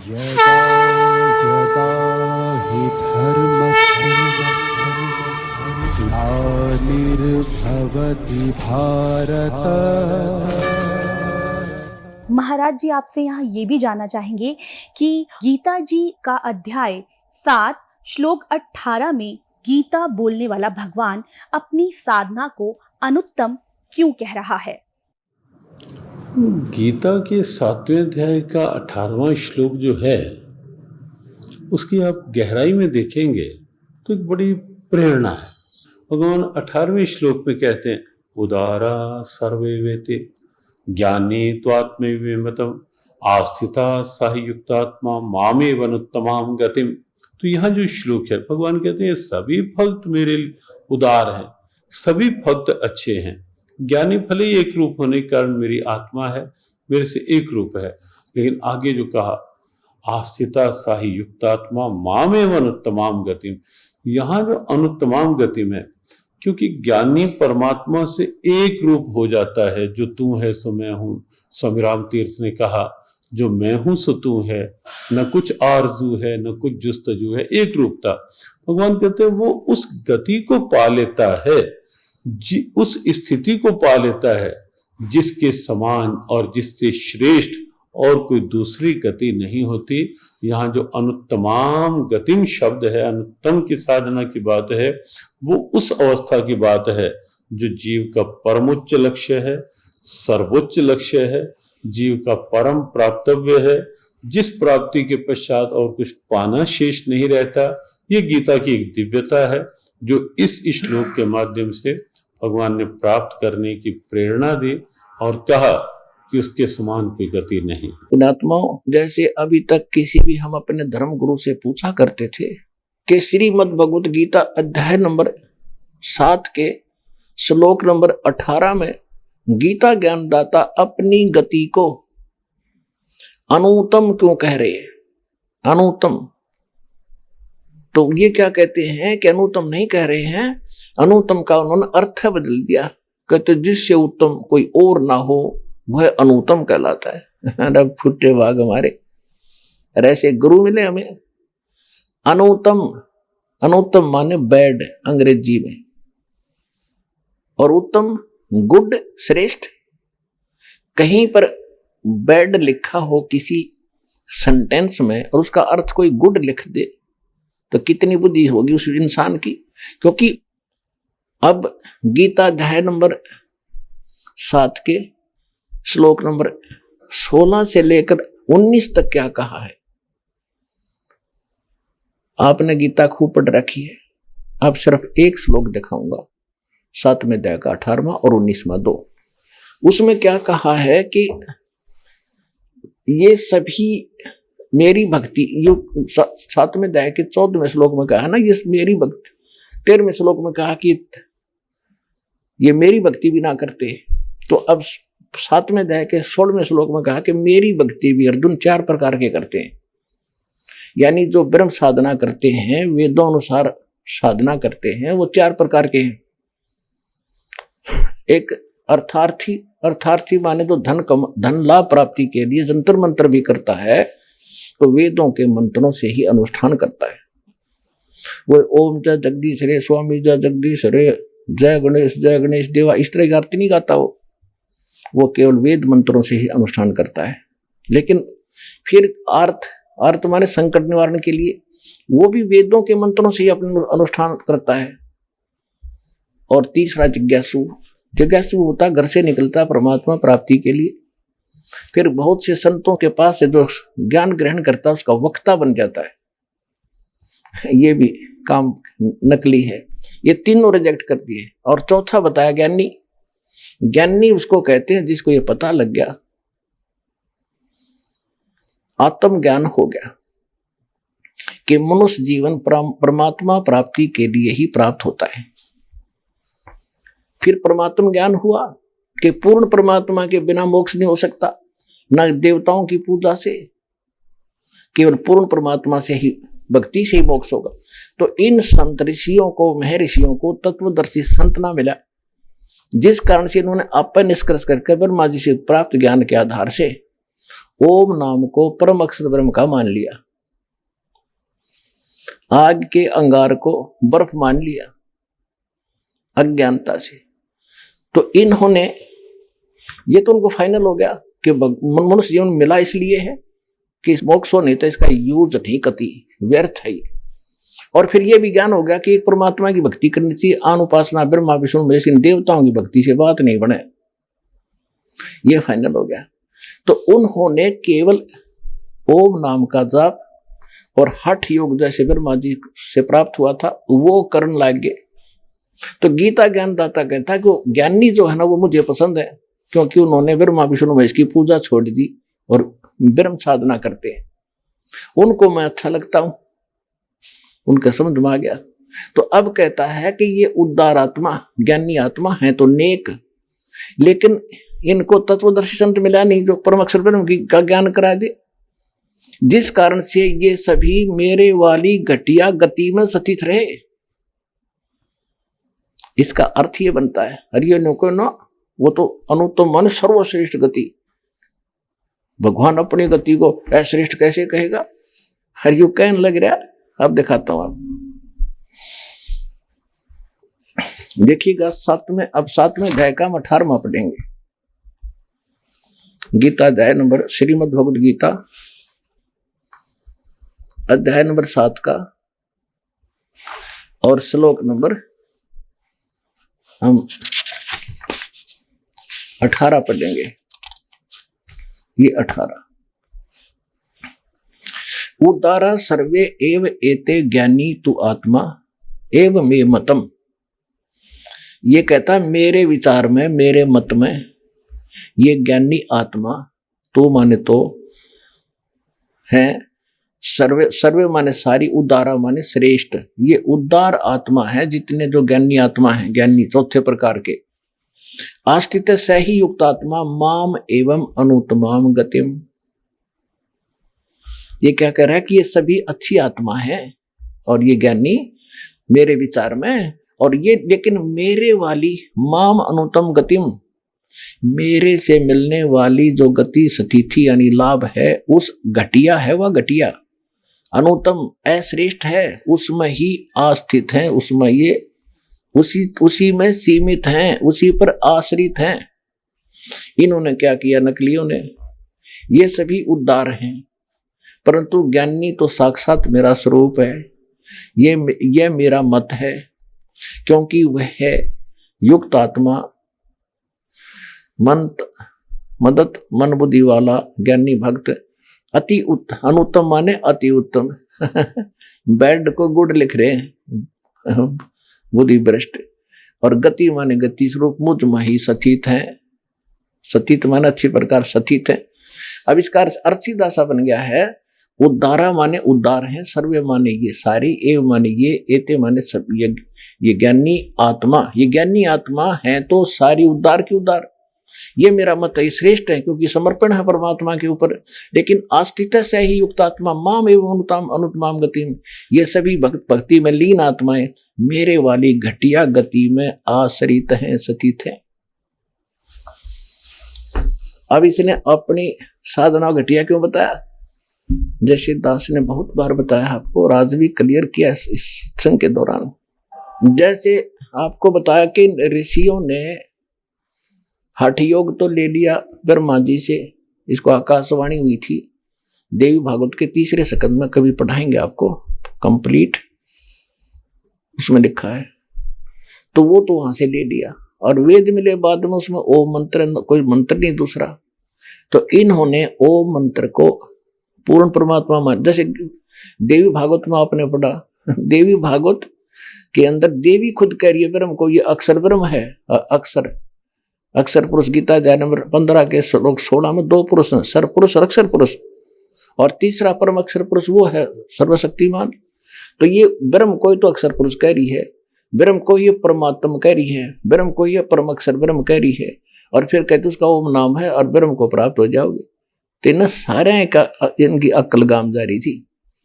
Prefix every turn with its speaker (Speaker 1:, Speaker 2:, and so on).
Speaker 1: यदा यदा हि धर्मस्य ग्लानिर्भवति भारत।
Speaker 2: महाराज जी आपसे यहाँ ये भी जानना चाहेंगे कि गीता जी का अध्याय 7 श्लोक 18 में गीता बोलने वाला भगवान अपनी साधना को अनुत्तम क्यों कह रहा है?
Speaker 3: गीता के 7वें अध्याय का 18वां श्लोक जो है उसकी आप गहराई में देखेंगे तो एक बड़ी प्रेरणा है। भगवान 18वें श्लोक में कहते हैं, उदारा सर्वे वेते ज्ञानी त्वात्मविमतम आस्थिता सायुक्तात्मा मामेव अनुत्तमाम गतिम। तो यहाँ जो श्लोक है भगवान कहते हैं सभी भक्त मेरे उदार हैं, सभी भक्त अच्छे हैं। ज्ञानी भले ही एक रूप होने के कारण मेरी आत्मा है, मेरे से एक रूप है, लेकिन आगे जो कहा आस्थिता साही युक्तात्मा मामेव अनुत्तमाम गतिम, यहाँ जो अनुत्तमाम गतिम है क्योंकि ज्ञानी परमात्मा से एक रूप हो जाता है। जो तू है सो मैं हूँ, स्वामी राम तीर्थ ने कहा जो मैं हूं सो तू है, न कुछ आरजू है न कुछ जुस्तजू है, एक रूपता। भगवान कहते हैं वो उस गति को पा लेता है, उस स्थिति को पा लेता है जिसके समान और जिससे श्रेष्ठ और कोई दूसरी गति नहीं होती। यहाँ जो अनुत्तमाम गतिम शब्द है, अनुत्तम की साधना की बात है, वो उस अवस्था की बात है जो जीव का परमोच्च लक्ष्य है, सर्वोच्च लक्ष्य है, जीव का परम प्राप्तव्य है, जिस प्राप्ति के पश्चात और कुछ पाना शेष नहीं रहता। ये गीता की एक दिव्यता है जो इस श्लोक के माध्यम से भगवान ने प्राप्त करने की प्रेरणा दी और कहा कि उसके समान कोई गति नहीं।
Speaker 4: पुण्यात्माओं, जैसे अभी तक किसी भी हम अपने धर्म गुरु से पूछा करते थे कि श्रीमद् भगवत गीता अध्याय नंबर 7 के श्लोक नंबर 18 में गीता ज्ञानदाता अपनी गति को अनुत्तम क्यों कह रहे हैं? अनुत्तम, तो ये क्या कहते हैं कि अनुत्तम नहीं कह रहे हैं, अनुत्तम का उन्होंने अर्थ बदल दिया। कहते जिससे उत्तम कोई और ना हो वह अनुत्तम कहलाता है। फुटे भाग हमारे, ऐसे गुरु मिले हमें। अनुत्तम, अनुत्तम माने बैड अंग्रेजी में, और उत्तम गुड श्रेष्ठ। कहीं पर बैड लिखा हो किसी सेंटेंस में और उसका अर्थ कोई गुड लिख दे तो कितनी बुद्धि होगी उस इंसान की। क्योंकि अब गीता अध्याय नंबर 7 के श्लोक नंबर 16 से लेकर 19 तक क्या कहा है। आपने गीता खूब पढ़ रखी है, अब सिर्फ एक श्लोक दिखाऊंगा, 7वें अध्याय का 18वां और 19वां 2। उसमें क्या कहा है कि ये सभी मेरी भक्ति, यो 7वें अध्याय के 14वें श्लोक में कहा ना, ये मेरी भक्ति। 13वें श्लोक में कहा कि ये मेरी भक्ति भी ना करते। तो अब 7वें अध्याय के 16वें श्लोक में कहा कि मेरी भक्ति भी अर्जुन 4 प्रकार के करते हैं। यानी जो ब्रह्म साधना करते हैं, वेदों अनुसार साधना करते हैं, वो 4 प्रकार के हैं। एक अर्थार्थी, अर्थार्थी माने तो धन लाभ प्राप्ति के लिए जंतर मंत्र भी करता है, तो वेदों के मंत्रों से ही अनुष्ठान करता है। वो ओम जय जगदीश रे, स्वामी जय जगदीश रे, जय गणेश देवा, इस तरह की आरती नहीं गाता वो केवल वेद मंत्रों से ही अनुष्ठान करता है। लेकिन फिर अर्थ माने संकट निवारण के लिए वो भी वेदों के मंत्रों से ही अपना अनुष्ठान करता है। और तीसरा जिज्ञासु, जिज्ञासु होता घर से निकलता परमात्मा प्राप्ति के लिए, फिर बहुत से संतों के पास से जो ज्ञान ग्रहण करता है उसका वक्ता बन जाता है। ये भी काम नकली है। ये तीनों रिजेक्ट कर दिए। और चौथा बताया ज्ञानी। ज्ञानी उसको कहते हैं जिसको ये पता लग गया, आत्म ज्ञान हो गया कि मनुष्य जीवन परमात्मा प्राप्ति के लिए ही प्राप्त होता है। फिर परमात्मा ज्ञान हुआ कि पूर्ण परमात्मा के बिना मोक्ष नहीं हो सकता, न देवताओं की पूजा से, केवल पूर्ण परमात्मा से ही, भक्ति से ही मोक्ष होगा। तो इन संत ऋषियों को, महर्षियों को तत्वदर्शी संत ना मिला, जिस कारण से इन्होंने अपन निष्कर्ष करके ब्रह्मा जी से प्राप्त ज्ञान के आधार से ओम नाम को परम अक्षर ब्रह्म का मान लिया, आग के अंगार को बर्फ मान लिया अज्ञानता से। तो इन्होंने, ये तो उनको फाइनल हो गया कि मनुष्य जीवन मिला इसलिए है कि मोक्ष हो, नहीं तो इसका यूज नहीं कति, व्यर्थ है। और फिर ये भी ज्ञान हो गया कि एक परमात्मा की भक्ति करनी चाहिए, आन उपासना ब्रह्मा विष्णु महेश इन देवताओं की भक्ति से बात नहीं बने, ये फाइनल हो गया। तो उन्होंने केवल ओम नाम का जाप और हठ योग जैसे ब्रह्मा जी से प्राप्त हुआ था वो करने लग गए। तो गीता ज्ञानदाता कहता है कि वो ज्ञानी जो है ना वो मुझे पसंद है, क्योंकि उन्होंने ब्रह्मा विष्णु महेश की पूजा छोड़ दी और ब्रह्म साधना करते हैं, उनको मैं अच्छा लगता हूं, उनका समझ में आ गया। तो अब कहता है कि ये उदार आत्मा ज्ञानी आत्मा है तो नेक, लेकिन इनको तत्वदर्शी संत मिला नहीं जो परम अक्षर ब्रह्म का ज्ञान करा दे, जिस कारण से ये सभी मेरे वाली घटिया गति में स्थित रहे। इसका अर्थ ये बनता है हरियो को ना, वो तो अनुत्तम मन सर्वश्रेष्ठ गति, भगवान अपनी गति को अश्रेष्ठ कैसे कहेगा, हरियो कहने लग रहा। अब दिखाता हूं, आप देखिएगा अब सातवें अध्याय का 18वां पढ़ेंगे। गीता अध्याय नंबर, श्रीमद् भगवद गीता अध्याय नंबर 7 का और श्लोक नंबर हम 18 पढ़ेंगे। ये 18, उदारा सर्वे एव एते ज्ञानी तु आत्मा एव मे मतम। ये कहता मेरे विचार में, मेरे मत में ये ज्ञानी आत्मा, तो माने तो है, सर्वे सर्वे माने सारी, उदारा माने श्रेष्ठ, ये उदार आत्मा है जितने जो ज्ञानी आत्मा है, ज्ञानी चौथे प्रकार के। आस्थित सही युक्त आत्मा माम एवं अनुत्तमाम गतिम। ये क्या कह रहा है कि ये सभी अच्छी आत्मा है और ये ज्ञानी मेरे विचार में, और ये लेकिन मेरे वाली माम अनुत्तम गतिम, मेरे से मिलने वाली जो गति स्थिति यानी लाभ है उस घटिया है, वह घटिया अनुत्तम अश्रेष्ठ है, उसमें ही आस्थित है, उसमें ये उसी में सीमित हैं, उसी पर आश्रित हैं। इन्होंने क्या किया, नकलियों ने, ये सभी उद्धार हैं, परंतु ज्ञानी तो साक्षात मेरा स्वरूप है, ये मेरा मत है, क्योंकि वह है युक्त आत्मा, मदत मन बुद्धि वाला ज्ञानी भक्त, अति अनुत्तम माने अति उत्तम बेड को गुड लिख रहे हैं, बुद्धि भ्रष्ट, और गति माने गति स्वरूप मुझ में ही सचित है, सचित माने अच्छी प्रकार सचित है। अब इसका अर्थ सीधा सा बन गया है, उद्धारा माने उद्धार है, सर्वे माने ये सारी, एव माने ये, एते माने सब, ये ज्ञानी आत्मा, ये ज्ञानी आत्मा है तो सारी उद्धार की उद्धार, ये मेरा मत है, श्रेष्ठ है क्योंकि समर्पण है परमात्मा के ऊपर। लेकिन आस्थित से ही युक्त आत्मा माम एवं अनुत्तमाम गति, ये सभी भक्ति में लीन आत्माएं मेरे वाली घटिया गति में आश्रित हैं, स्थित हैं। अब इसने अपनी साधना घटिया क्यों बताया, जैसे दास ने बहुत बार बताया आपको, और आज भी क्लियर किया इस सत्संग के दौरान। जैसे आपको बताया कि ऋषियों ने हठ योग तो ले लिया ब्रह्मा जी से, इसको आकाशवाणी हुई थी, देवी भागवत के 3रे स्कंद में कभी पढ़ाएंगे आपको कंप्लीट, उसमें लिखा है। तो वो तो वहां से ले लिया, और वेद मिले बाद में उसमें ओम मंत्र, कोई मंत्र नहीं दूसरा। तो इन्होंने ओम मंत्र को पूर्ण परमात्मा मान, जैसे देवी भागवत में आपने पढ़ा, देवी भागवत के अंदर देवी खुद कह रही है ब्रह्म को, ये अक्षर ब्रह्म है, अक्षर पुरुष। गीता अध्याय नंबर 15 के श्लोक 16 में 2 पुरुष हैं, सर पुरुष और अक्षर पुरुष, और तीसरा परम अक्षर पुरुष वो है सर्वशक्तिमान। तो ये ब्रह्म को ही तो अक्षर पुरुष कह रही है, ब्रह्म को ही परमात्मा कह रही है, ब्रह्म को ही परम अक्षर ब्रह्म कह रही है, और फिर कहते उसका ओम नाम है और ब्रह्म को प्राप्त हो जाओगे। तो इन सारे का इनकी अक्ल गाम जारी थी।